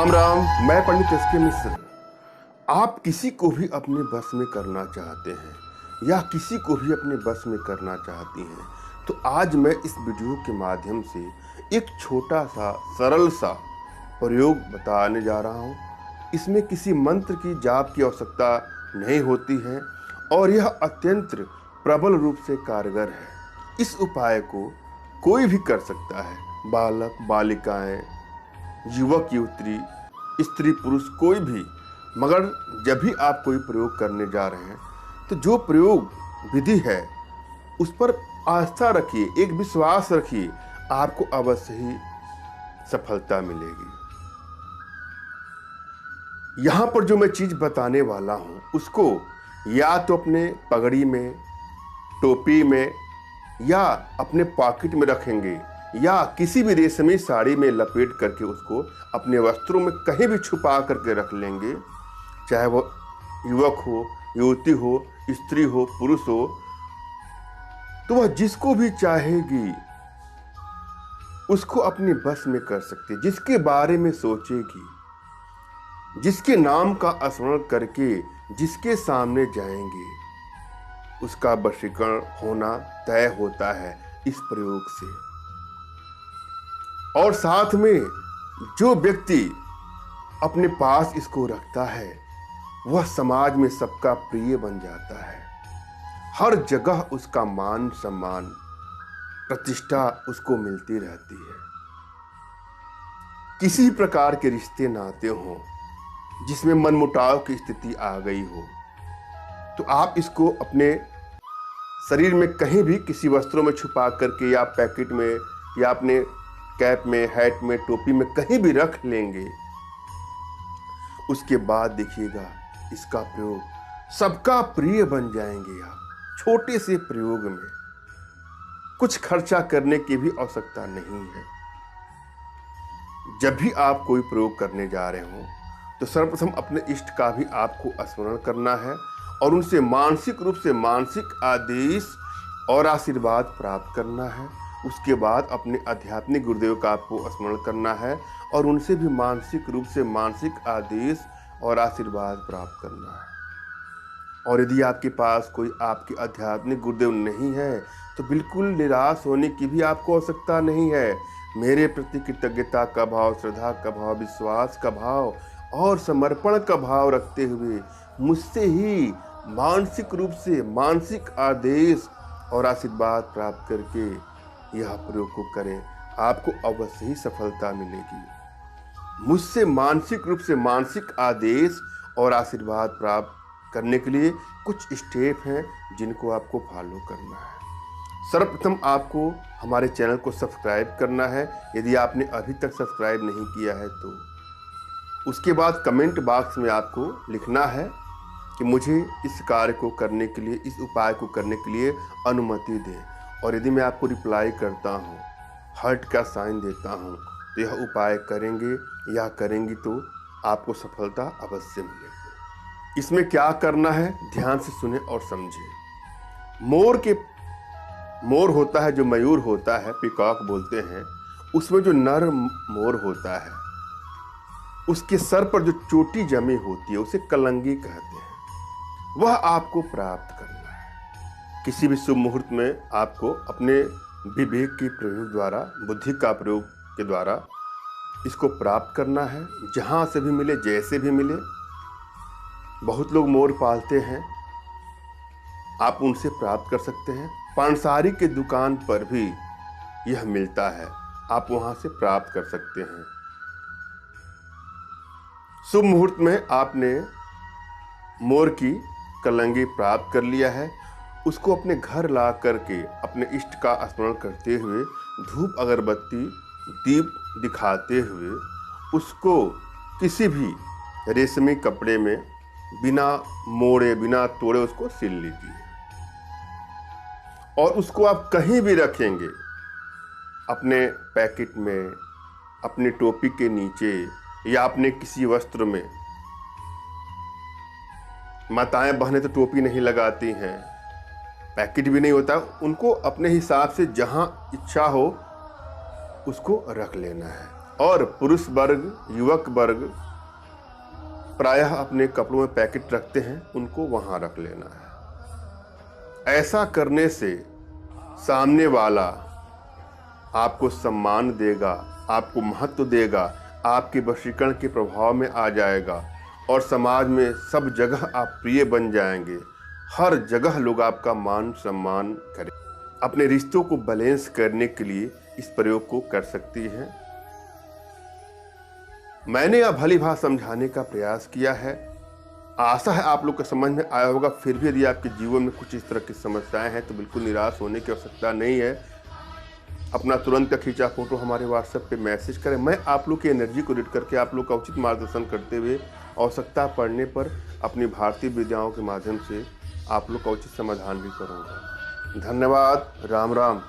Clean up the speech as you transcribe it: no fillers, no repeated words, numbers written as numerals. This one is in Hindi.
राम राम। मैं पंडित एस के मिश्र। आप किसी को भी अपने बस में करना चाहते हैं या किसी को भी अपने बस में करना चाहती हैं, तो आज मैं इस वीडियो के माध्यम से एक छोटा सा सरल सा प्रयोग बताने जा रहा हूँ। इसमें किसी मंत्र की जाप की आवश्यकता नहीं होती है और यह अत्यंत प्रबल रूप से कारगर है। इस उपाय को कोई भी कर सकता है, बालक बालिकाएं, युवक युवती, स्त्री पुरुष, कोई भी। मगर जब भी आप कोई प्रयोग करने जा रहे हैं तो जो प्रयोग विधि है उस पर आस्था रखिए, एक विश्वास रखिए, आपको अवश्य ही सफलता मिलेगी। यहाँ पर जो मैं चीज बताने वाला हूँ उसको या तो अपने पगड़ी में, टोपी में या अपने पॉकेट में रखेंगे या किसी भी रेशमी साड़ी में लपेट करके उसको अपने वस्त्रों में कहीं भी छुपा करके रख लेंगे। चाहे वो युवक हो, युवती हो, स्त्री हो, पुरुष हो, तो वह जिसको भी चाहेगी उसको अपने बस में कर सकती है। जिसके बारे में सोचेगी, जिसके नाम का स्मरण करके जिसके सामने जाएंगे, उसका वशीकरण होना तय होता है इस प्रयोग से। और साथ में जो व्यक्ति अपने पास इसको रखता है वह समाज में सबका प्रिय बन जाता है। हर जगह उसका मान सम्मान, प्रतिष्ठा उसको मिलती रहती है। किसी प्रकार के रिश्ते नाते हों जिसमें मनमुटाव की स्थिति आ गई हो, तो आप इसको अपने शरीर में कहीं भी किसी वस्त्रों में छुपा करके या पैकेट में या अपने कैप में, हैट में, टोपी में कहीं भी रख लेंगे। उसके बाद देखिएगा इसका प्रयोग सबका प्रिय बन जाएंगे। आप छोटे से प्रयोग में कुछ खर्चा करने की भी आवश्यकता नहीं है। जब भी आप कोई प्रयोग करने जा रहे हो तो सर्वप्रथम अपने इष्ट का भी आपको स्मरण करना है और उनसे मानसिक रूप से मानसिक आदेश और आशीर्वाद प्राप्त करना है। उसके बाद अपने आध्यात्मिक गुरुदेव का आपको स्मरण करना है और उनसे भी मानसिक रूप से मानसिक आदेश और आशीर्वाद प्राप्त करना है। और यदि आपके पास कोई आपके आध्यात्मिक गुरुदेव नहीं है तो बिल्कुल निराश होने की भी आपको आवश्यकता नहीं है। मेरे प्रति कृतज्ञता का भाव, श्रद्धा का भाव, विश्वास का भाव और समर्पण का भाव रखते हुए मुझसे ही मानसिक रूप से मानसिक आदेश और आशीर्वाद प्राप्त करके यह प्रयोग को करें। आपको अवश्य ही सफलता मिलेगी। मुझसे मानसिक रूप से मानसिक आदेश और आशीर्वाद प्राप्त करने के लिए कुछ स्टेप हैं जिनको आपको फॉलो करना है। सर्वप्रथम आपको हमारे चैनल को सब्सक्राइब करना है यदि आपने अभी तक सब्सक्राइब नहीं किया है तो। उसके बाद कमेंट बॉक्स में आपको लिखना है कि मुझे इस कार्य को करने के लिए, इस उपाय को करने के लिए अनुमति दें। और यदि मैं आपको रिप्लाई करता हूँ, हार्ट का साइन देता हूँ, तो यह उपाय करेंगे या करेंगी तो आपको सफलता अवश्य मिलेगी। इसमें क्या करना है ध्यान से सुने और समझे। मोर होता है, जो मयूर होता है, पीकॉक बोलते हैं, उसमें जो नर मोर होता है उसके सर पर जो चोटी जमी होती है उसे कलंगी कहते हैं। वह आपको प्राप्त करना है। किसी भी शुभ मुहूर्त में आपको अपने विवेक के प्रयोग द्वारा, बुद्धि का प्रयोग के द्वारा इसको प्राप्त करना है। जहाँ से भी मिले, जैसे भी मिले। बहुत लोग मोर पालते हैं, आप उनसे प्राप्त कर सकते हैं। पानसारी के दुकान पर भी यह मिलता है, आप वहाँ से प्राप्त कर सकते हैं। शुभ मुहूर्त में आपने मोर की कलंगी प्राप्त कर लिया है। उसको अपने घर ला करके अपने इष्ट का स्मरण करते हुए, धूप अगरबत्ती दीप दिखाते हुए उसको किसी भी रेशमी कपड़े में बिना मोड़े, बिना तोड़े उसको सिल लीजिए। और उसको आप कहीं भी रखेंगे, अपने पैकेट में, अपनी टोपी के नीचे या अपने किसी वस्त्र में। माताएं बहनें तो टोपी नहीं लगाती हैं, पैकेट भी नहीं होता, उनको अपने हिसाब से जहां इच्छा हो उसको रख लेना है। और पुरुष वर्ग, युवक वर्ग प्रायः अपने कपड़ों में पैकेट रखते हैं, उनको वहां रख लेना है। ऐसा करने से सामने वाला आपको सम्मान देगा, आपको महत्व देगा, आपके वशीकरण के प्रभाव में आ जाएगा और समाज में सब जगह आप प्रिय बन जाएंगे। हर जगह लोग आपका मान सम्मान करें। अपने रिश्तों को बैलेंस करने के लिए इस प्रयोग को कर सकती हैं। मैंने अब भली भांति समझाने का प्रयास किया है। आशा है आप लोग को समझ में आया होगा। फिर भी यदि आपके जीवन में कुछ इस तरह की समस्याएं हैं तो बिल्कुल निराश होने की आवश्यकता नहीं है। अपना तुरंत का खींचा फोटो हमारे व्हाट्सएप पे मैसेज करें। मैं आप लोग की एनर्जी को रीड करके आप लोग का उचित मार्गदर्शन करते हुए आवश्यकता पड़ने पर अपनी भारतीय विद्याओं के माध्यम से आप लोग का उचित समाधान भी करूँगा। धन्यवाद। राम राम।